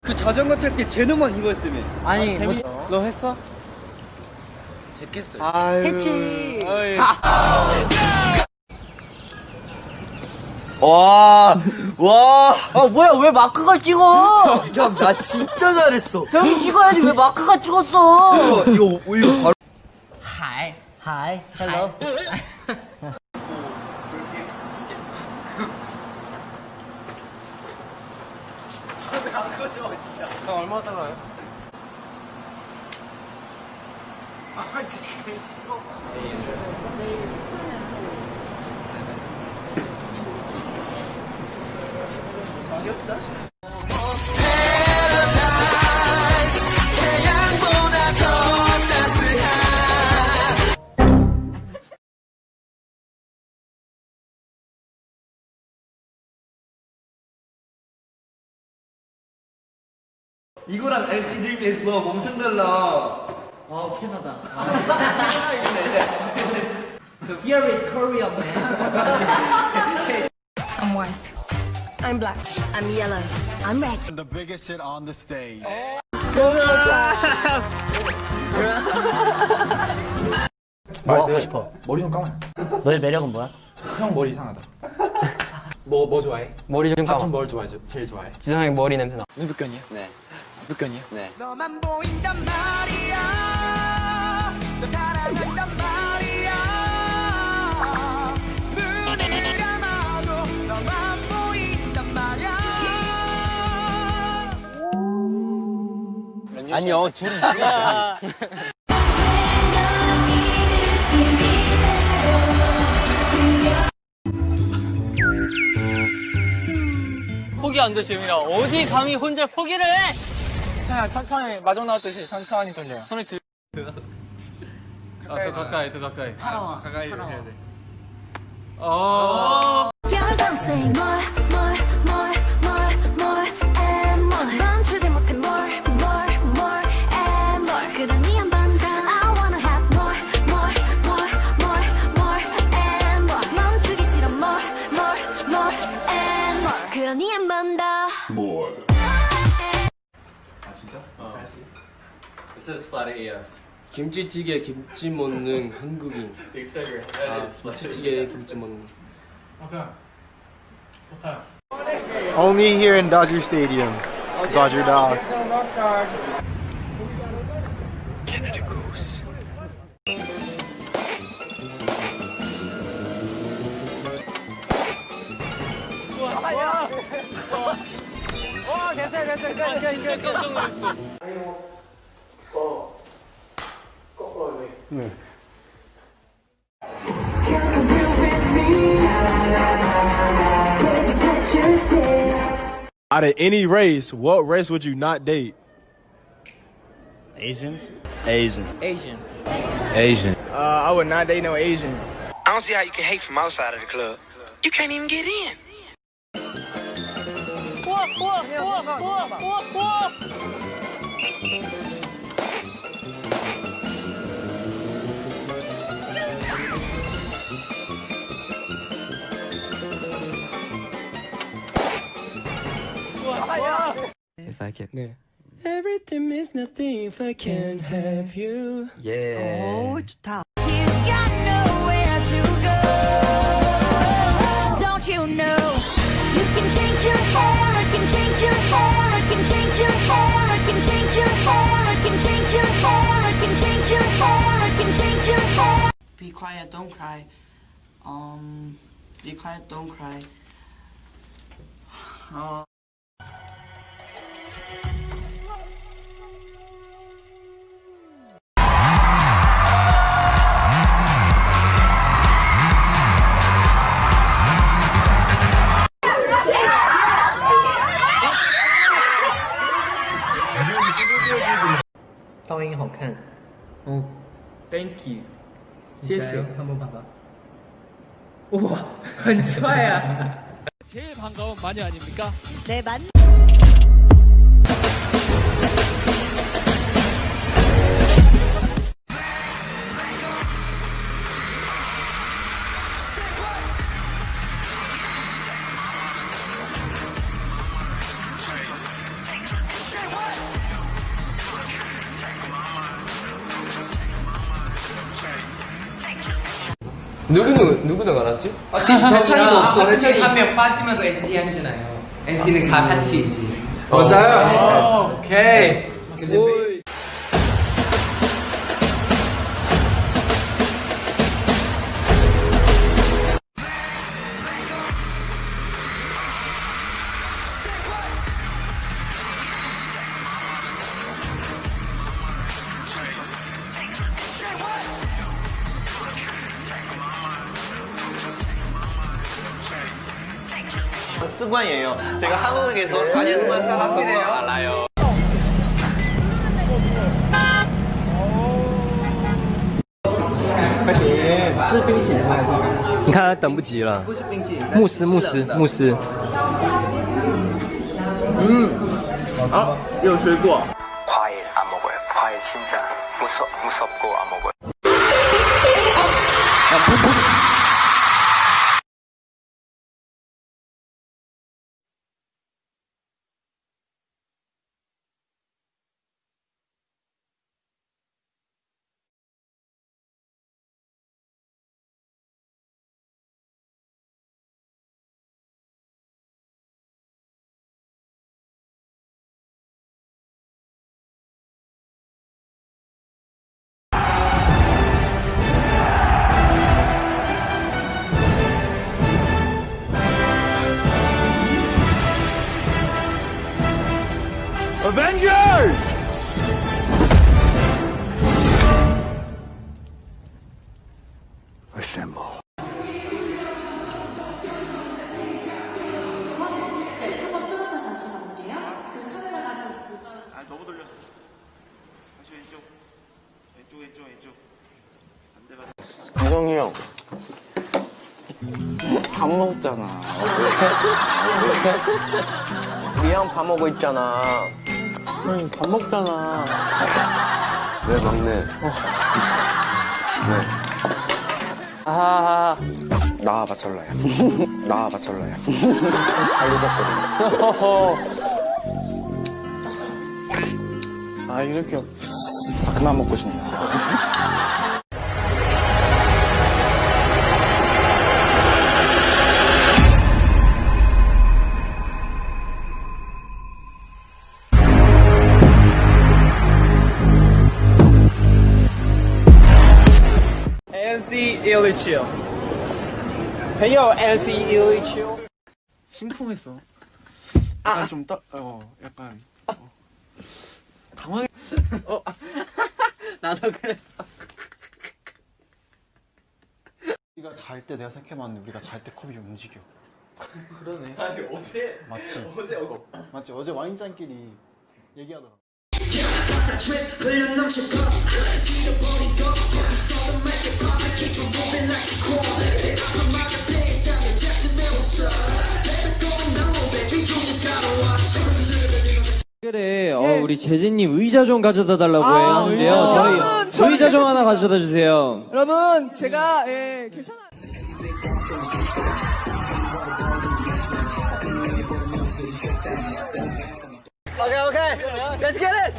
그 자전거 탈 때 제노만 이거 했다며. 아니 너 했어? 됐겠어요. 아유. 했지. 와. 아 뭐야 왜 마크가 찍어? 형, 나 진짜 잘했어. 형이 찍어야지 왜 마크가 찍었어? 이거 바로. 하이 헬로. 형, 얼마 달라요? 이거랑 LC Dream is Love 엄청 달라. 아 캐나다. Here is Korea, man. I'm white. I'm black. I'm yellow. I'm red. The biggest hit on the stage. 뭐 하고 싶어? 머리 좀 감아. 너의 매력은 뭐야? 형 머리 이상하다. 뭐 좋아해? 머리 좀 감아. 뭘 좋아해? 제일 좋아해? 지성이 머리 냄새 나. 누구건이야? 네. 누구건이야? 네. 너만 보인단 말이야. 너 사랑한단 말이야. 눈을 감아도 너만 보인단 말이야. 아니요, 둘이 포기 안 되십니다. 어디 감히 혼자 포기를 해? 그냥 천천히 마중 나왔듯이 천천히 돌려요. 손을 들. 더 가까이. 따라와. 가까이 이렇게 해야 돼. You're gonna say more, more, more, more, more and more. 멈추지 못해 more, more, more and more. 그러니 한 번 더. I wanna have more, more, more, more, more and more. 멈추기 싫어 more, more, more and more. 그러니 한 번 더. This is flat AF. 김치찌개 김치 먹는 한국인. 김치찌개 김치 먹는. Only here in Dodger Stadium. Dodger Dog. Out of any race, what race would you not date? Asians? Asian. Asian. I would not date no Asian. I don't see how you can hate from outside of the club. You can't even get in. If I can. 네. Everything is nothing if I can't have you. Yeah. 좋다. You got nowhere to go. Don't you know? You can change your hair. I can change your hair. I can change your hair. I can change your hair. I can change your hair. I can change your hair. I can change your hair. Be quiet, don't cry. Be quiet, don't cry. 타오잉이 好看. Thank you. 진짜요? 한번 봐봐. 우와, 한 좋아야. 제일 반가운 마녀 아닙니까? 네, 맞. 누구는 알았지? 배찬이도 없어. 배찬이 한 명 빠지면 그 NCT 하잖아요. NCT는 다 같이지. 맞아요. 오케이. 습관이에요. 제가 한국에서 4년 동안 살았어서 알아요. 你看他等不及了。不是冰淇淋，慕斯。有水果。 과일 안 먹어요. 과일 진짜 무섭고 안 먹어요. Avengers! Assemble. 강성이 형. 밥 먹잖아. 미양 밥 먹고 있잖아. 응, 밥 먹잖아. 네, 막내. 네. 아, 나와봐 철러야. 나와봐 철러야. 아 이렇게. 그만 먹고 싶네. NC 일리치요. 해요 NC 일리치요. 심쿵했어. 약간 좀 약간 당황해. 나도 그랬어. 우리가 잘 때 내가 생각해봤는데 우리가 잘 때 컵이 움직여. 그러네. 아니 어제 맞지? 맞지? 어제 와인잔끼리 얘기하더라. 그래, 우리 재진님 의자 좀 가져다 달라고 하는데요. 저희 의자 좀 하나 가져다 주세요. 여러분, 제가 괜찮아요. 오케이. Let's get it.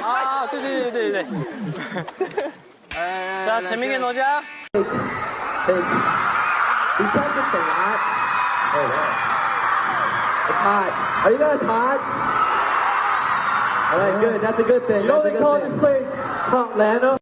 하나, 둘, 셋. 네. 자, 재밌게 놀자. Are you guys hot? Alright, good. That's a good thing. You only call this place Hotlanta.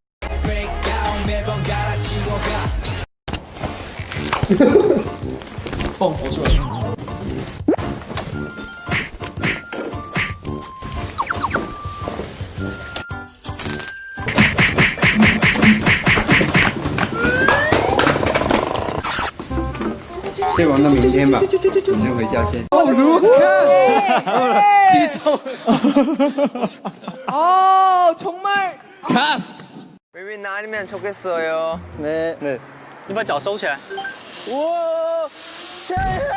정말. 웨윈 아니면 좋겠어요. 네.你把脚收起来。 우와, 태형!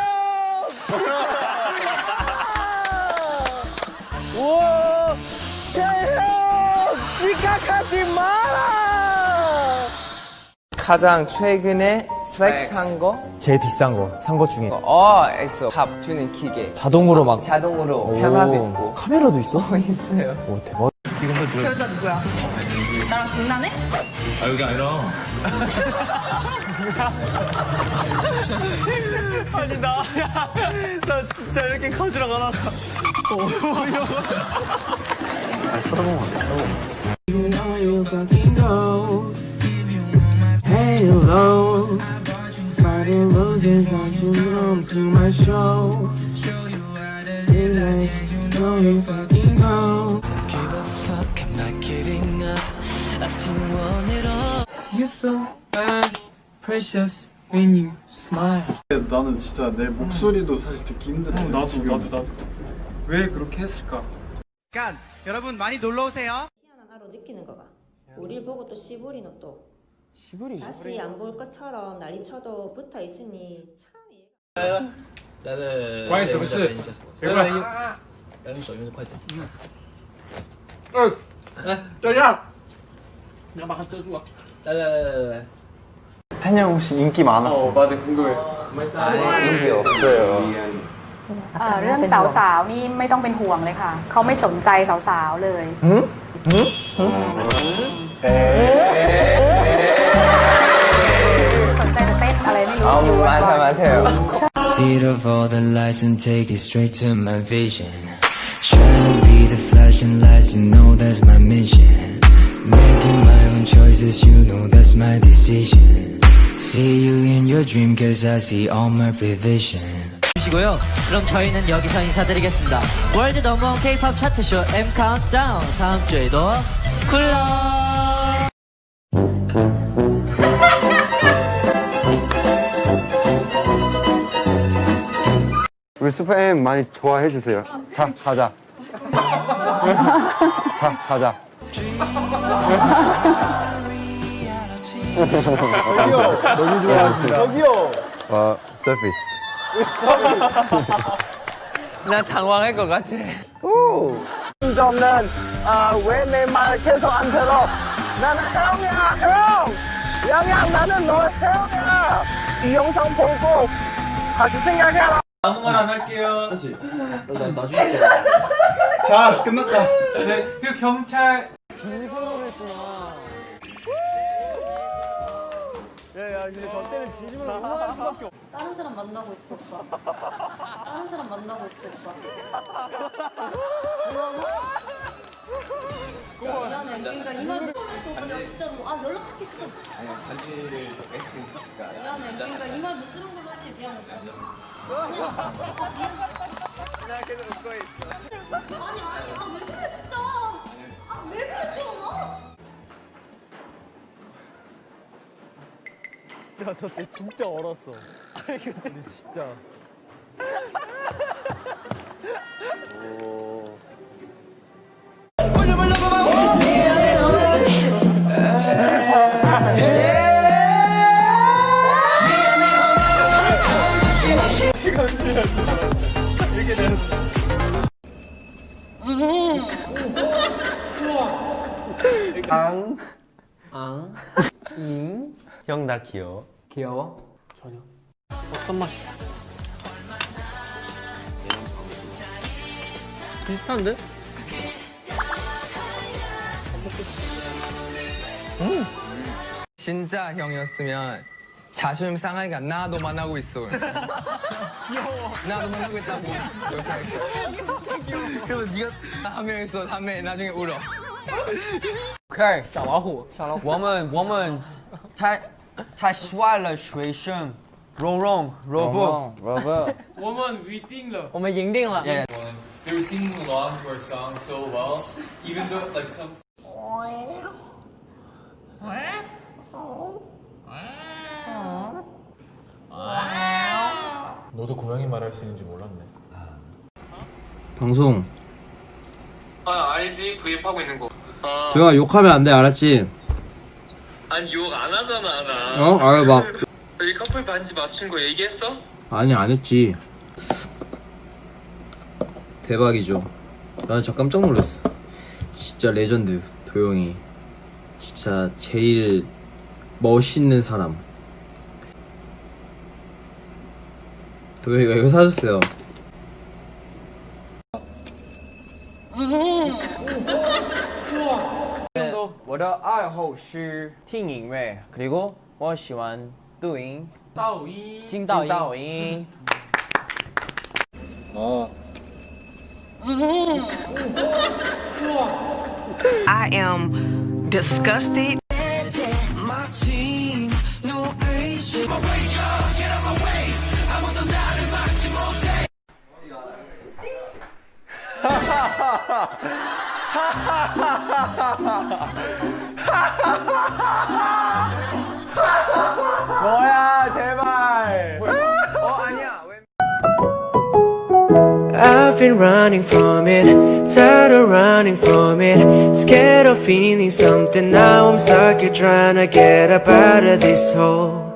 우와, 태형! 지각하지 마라! 가장 최근에 플렉스한 거? 제일 비싼 거, 산 것 중에. 있어. 밥 주는 기계. 자동으로 막. 자동으로 카메라도 있고. 카메라도 있어? 있어요. 오, 대박. 저 여자 누구야? 나랑 장난해? 아, 여기 아니라. 아니 나 진짜 이렇게 가지랑 하다가 이러고. 아니, 쳐다보면 안 돼, 쳐다보면. You know you fucking go. Halo. Fighting roses, won't you come to my show? Tonight, you know you fucking go. Give a fuck, I'm not giving up. I still want it all. You're so fine, precious when you smile. 나는 진짜 내 목소리도 사실 듣기 힘들어. 나도. 왜 그렇게 했을까? 여러분 많이 놀러 오세요. 하루 느끼는 거 봐. 우릴 보고 또 시부리 너 또. 시부리? 다시 안 볼 것처럼 난리 쳐도 붙어 있으니 참 얘가. 关你什么事？别过来！来，你手用的快点。来，就这样。你要把它遮住啊！来。 태냥 혹시 인기 많았어? 맞아 궁금해. 인기 없어요. เรื่องสาวๆนี่ไม่ต้องเป็นห่วงเลยค่ะเขาไม่สนใจสาวๆเลย สนใจแต่เต้นอะไรไม่รู้อยู่วัน 맞아요. See of all the lights and take it straight to my vision. Trying to be the flashing lights, you know that's my mission. Making my own choices, you know that's my decision. See you in your dream, cause I see all my revision. 시고요. 그럼 저희는 여기서 인사드리겠습니다. 월드 넘버원 K-pop 차트쇼 M 카운트다운 다음 주에도 쿨러. 우리 슈퍼엠 많이 좋아해 주세요. 자, 가자. 자, 가자. 저기요. 너무 좋아하신다. 저기요. 서비스. 나 당황할 것 같아. 점은 왜 내 말 계속 안 들어? 나는 태영이야, 형. 영이야, 나는 너 태영이야. 이 영상 보고 다시 생각해라. 아무 말 안 할게요. 다시. 나중에. 자, 끝났다. 네, 그 경찰. 빈손으로 했구나. 야, 근데 저 때는 진심으로 응원할 수밖에 없어. 다른 사람 만나고 있어 오빠. 다른 사람 만나고 있어 오빠. 미안해. 그러니까 이 말을 또 그냥 진짜로 연락할게 진짜. 단지를 X는 했을까? 미안해. 그러니까 이 말 못 들은 걸로 할게. 미안해. 나 계속 웃고 있어. 아니 왜 그래 진짜. 왜 그래 또. 야, 저 때 진짜 얼었어. 아니, 근데 진짜. 오. 형 나 귀여워. 귀여워? 전혀. 어떤 맛이야? 비슷한데? 진짜 형이었으면 자존심 상하니까 나 너만 하고 있어. 귀여워. 나 너만 하고 있다고. 이렇게 할게. 그래서 네가 한 명 있어. 다음에 나중에 울어. OK， 小老虎，我们太帅了，学生，蓉蓉，我们预定了。我们赢定了。 They were singing along to our song so well, even though it's like some. 너도 고양이 말할 수 있는지 몰랐네. 방송. 알지 구입하고 있는 거. 도영아 욕하면 안 돼, 알았지? 아니 욕 안 하잖아 나. 어? 알아봐. 여기 커플 반지 맞춘 거 얘기했어? 아니, 안 했지. 대박이죠. 나는 진짜 깜짝 놀랐어. 진짜 레전드, 도영이. 진짜 제일 멋있는 사람. 도영이가 이거 사줬어요. 后是听音乐，그리고 我喜欢抖音。金抖音。I am disgusted. My team, no Asian. My way, y'all, get out my way. 아무도 나를 막지 못해. 뭐야, 제발. 아니야. 왜? I've been running from it, tired of running from it, scared of feeling something. Now I'm stuck here trying to get up out of this hole.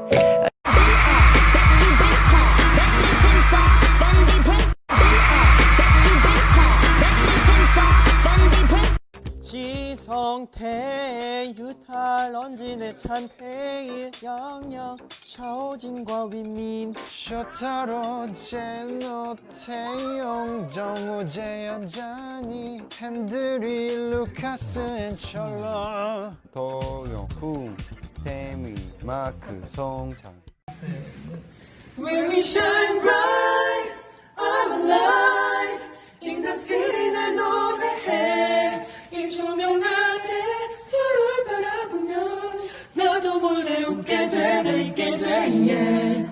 지성태 유타 런진의 찬태일 영영 샤오진과 윈민 셔타로 제노 태용 정우 재현 자니 팬들이 루카스 앤 철러 도영, 쿵, 태미, 마크, 송창. When we shine bright, I'm alive. In the city 날 노래해. 이 조명 아래 서로를 바라보면 나도 몰래 웃게 돼, 내 있게 돼, yeah.